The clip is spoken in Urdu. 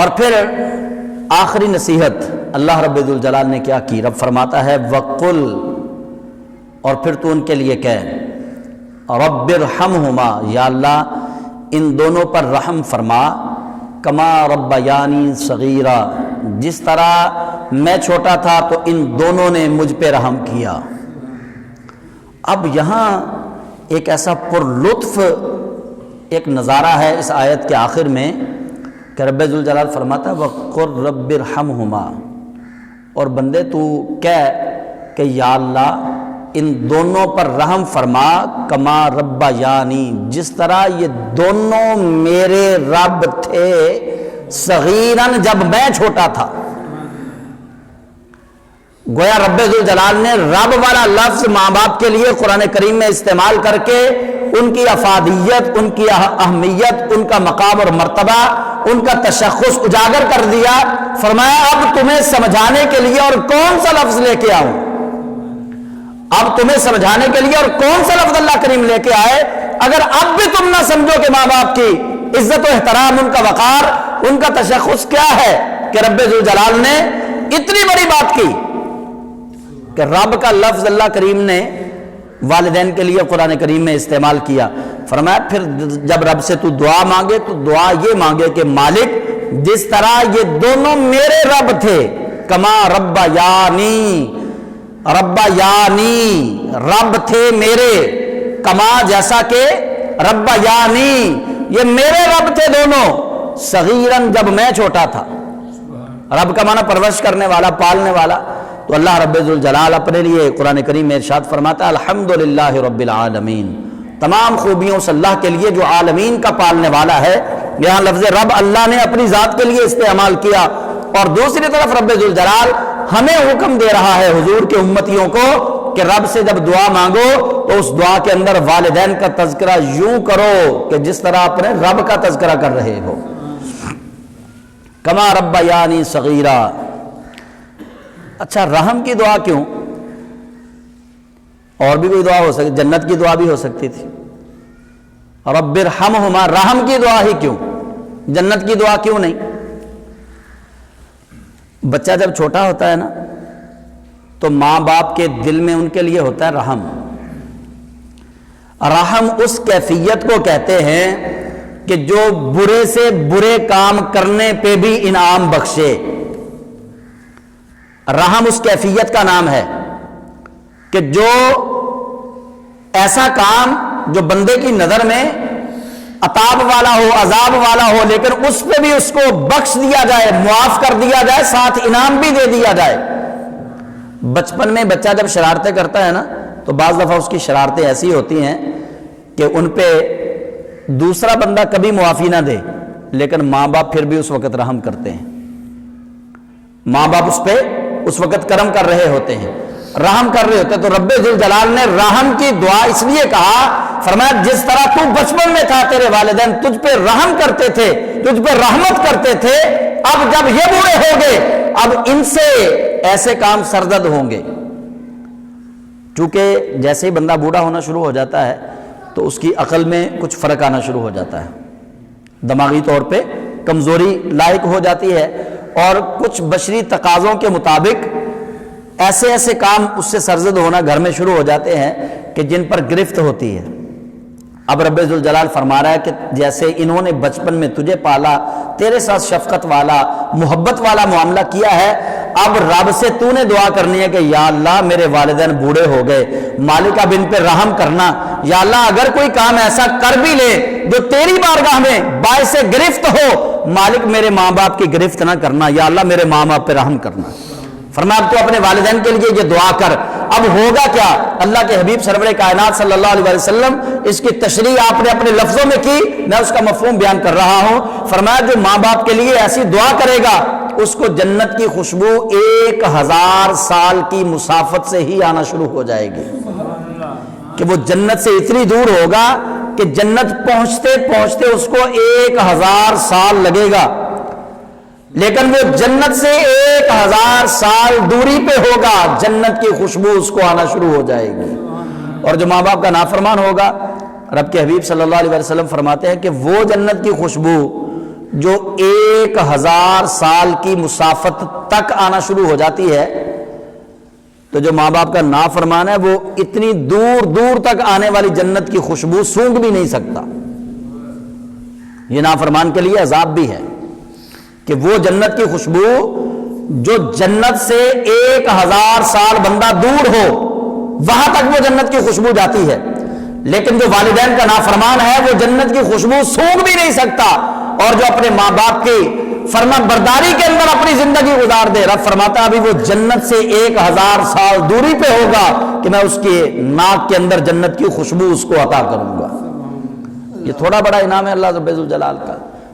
اور پھر آخری نصیحت اللہ رب الجلال نے کیا کی؟ رب فرماتا ہے وَقُلْ، اور پھر تو ان کے لیے کہہ رب ارحمہما، یا اللہ ان دونوں پر رحم فرما، کما ربیانی صغیرا، جس طرح میں چھوٹا تھا تو ان دونوں نے مجھ پہ رحم کیا۔ اب یہاں ایک ایسا پر لطف ایک نظارہ ہے اس آیت کے آخر میں کہ رب ذوالجلال فرماتا ہے وَقُلْ رَبِّ ارْحَمْهُمَا، اور بندے تو کہہ کہ یا اللہ ان دونوں پر رحم فرما، کما ربیانی، جس طرح یہ دونوں میرے رب تھے صغیراً، جب میں چھوٹا تھا۔ گویا رب ذوالجلال نے رب والا لفظ ماں باپ کے لیے قرآن کریم میں استعمال کر کے ان کی افادیت، ان کی اہمیت، ان کا مقام اور مرتبہ، ان کا تشخص اجاگر کر دیا۔ فرمایا اب تمہیں سمجھانے کے لیے اور کون سا لفظ لے کے آؤں؟ اب تمہیں سمجھانے کے لیے اور کون سا لفظ اللہ کریم لے کے آئے؟ اگر اب بھی تم نہ سمجھو کہ ماں باپ کی عزت و احترام، ان کا وقار، ان کا تشخص کیا ہے، کہ رب ذوالجلال نے اتنی بڑی بات کی کہ رب کا لفظ اللہ کریم نے والدین کے لیے قرآن کریم میں استعمال کیا۔ فرمایا پھر جب رب سے تو دعا مانگے تو دعا یہ مانگے کہ مالک جس طرح یہ دونوں میرے رب تھے، کما ربیانی، ربیانی رب تھے میرے، کما جیسا کہ ربیانی یہ میرے رب تھے دونوں، صغیراً جب میں چھوٹا تھا۔ رب کا معنی پرورش کرنے والا، پالنے والا۔ تو اللہ رب ذوالجلال اپنے لیے قرآن کریم میں ارشاد فرماتا ہے الحمدللہ رب العالمین، تمام خوبیوں سے اللہ کے لیے جو عالمین کا پالنے والا ہے۔ یہاں لفظ رب اللہ نے اپنی ذات کے لیے استعمال کیا، اور دوسری طرف رب ذوالجلال ہمیں حکم دے رہا ہے حضور کے امتیوں کو کہ رب سے جب دعا مانگو تو اس دعا کے اندر والدین کا تذکرہ یوں کرو کہ جس طرح اپنے رب کا تذکرہ کر رہے ہو۔ کما ربیانی صغیرا۔ اچھا رحم کی دعا کیوں؟ اور بھی کوئی دعا ہو سکتی، جنت کی دعا بھی ہو سکتی تھی۔ رب ارحمہما، رحم کی دعا ہی کیوں؟ جنت کی دعا کیوں نہیں؟ بچہ جب چھوٹا ہوتا ہے نا تو ماں باپ کے دل میں ان کے لیے ہوتا ہے رحم۔ رحم اس کیفیت کو کہتے ہیں کہ جو برے سے برے کام کرنے پہ بھی انعام بخشے۔ رحم اس کیفیت کا نام ہے کہ جو ایسا کام جو بندے کی نظر میں عطاب والا ہو، عذاب والا ہو، لیکن اس پہ بھی اس کو بخش دیا جائے، معاف کر دیا جائے، ساتھ انعام بھی دے دیا جائے۔ بچپن میں بچہ جب شرارتیں کرتا ہے نا تو بعض دفعہ اس کی شرارتیں ایسی ہوتی ہیں کہ ان پہ دوسرا بندہ کبھی معافی نہ دے، لیکن ماں باپ پھر بھی اس وقت رحم کرتے ہیں۔ ماں باپ اس پہ اس وقت کرم کر رہے ہوتے ہیں، رحم کر رہے ہوتے ہیں۔ تو رب ذوالجلال نے رحم کی دعا اس لیے کہا، فرمایا جس طرح تو بچپن میں تھا تیرے والدین تجھ پہ رحم کرتے تھے، تجھ پہ رحمت کرتے تھے، اب جب یہ بوڑھے ہو گئے اب ان سے ایسے کام سرزد ہوں گے۔ چونکہ جیسے ہی بندہ بوڑھا ہونا شروع ہو جاتا ہے تو اس کی عقل میں کچھ فرق آنا شروع ہو جاتا ہے، دماغی طور پہ کمزوری لاحق ہو جاتی ہے، اور کچھ بشری تقاضوں کے مطابق ایسے ایسے کام اس سے سرزد ہونا گھر میں شروع ہو جاتے ہیں کہ جن پر گرفت ہوتی ہے۔ اب رب ذوالجلال فرما رہا ہے کہ جیسے انہوں نے بچپن میں تجھے پالا، تیرے ساتھ شفقت والا، محبت والا معاملہ کیا ہے، اب رب سے تو نے دعا کرنی ہے کہ یا اللہ میرے والدین بوڑھے ہو گئے، مالک اب ان پہ رحم کرنا۔ یا اللہ اگر کوئی کام ایسا کر بھی لے جو تیری بارگاہ میں باعث گرفت ہو، مالک میرے ماں باپ کی گرفت نہ کرنا، یا اللہ میرے ماں باپ پہ رحم کرنا۔ فرمایا اب تو اپنے والدین کے لیے یہ دعا کر۔ اب ہوگا کیا؟ اللہ کے حبیب سرور کائنات صلی اللہ علیہ وسلم اس کی تشریح آپ نے اپنے لفظوں میں کی، میں اس کا مفہوم بیان کر رہا ہوں۔ فرمایا جو ماں باپ کے لیے ایسی دعا کرے گا اس کو جنت کی خوشبو 1000 سال کی مسافت سے ہی آنا شروع ہو جائے گی، کہ وہ جنت سے اتنی دور ہوگا کہ جنت پہنچتے پہنچتے اس کو 1000 سال لگے گا، لیکن وہ جنت سے 1000 سال دوری پہ ہوگا، جنت کی خوشبو اس کو آنا شروع ہو جائے گی۔ اور جو ماں باپ کا نافرمان ہوگا، رب کے حبیب صلی اللہ علیہ وسلم فرماتے ہیں کہ وہ جنت کی خوشبو جو 1000 سال کی مسافت تک آنا شروع ہو جاتی ہے، تو جو ماں باپ کا نافرمان ہے وہ اتنی دور دور تک آنے والی جنت کی خوشبو سونگھ بھی نہیں سکتا۔ یہ نافرمان کے لیے عذاب بھی ہے کہ وہ جنت کی خوشبو جو جنت سے 1000 سال بندہ دور ہو وہاں تک وہ جنت کی خوشبو جاتی ہے، لیکن جو والدین کا نافرمان ہے وہ جنت کی خوشبو سونگھ بھی نہیں سکتا، اور جو اپنے ماں باپ کی فرما برداری کے اندر اپنی زندگی گزار دے، رب فرماتا ہے ابھی وہ جنت سے 1000 سال دوری پہ ہوگا کہ میں اس کے ناک کے اندر جنت کی خوشبو اس کو عطا کروں گا۔ یہ تھوڑا بڑا انعام ہے اللہ رب الجلال کا۔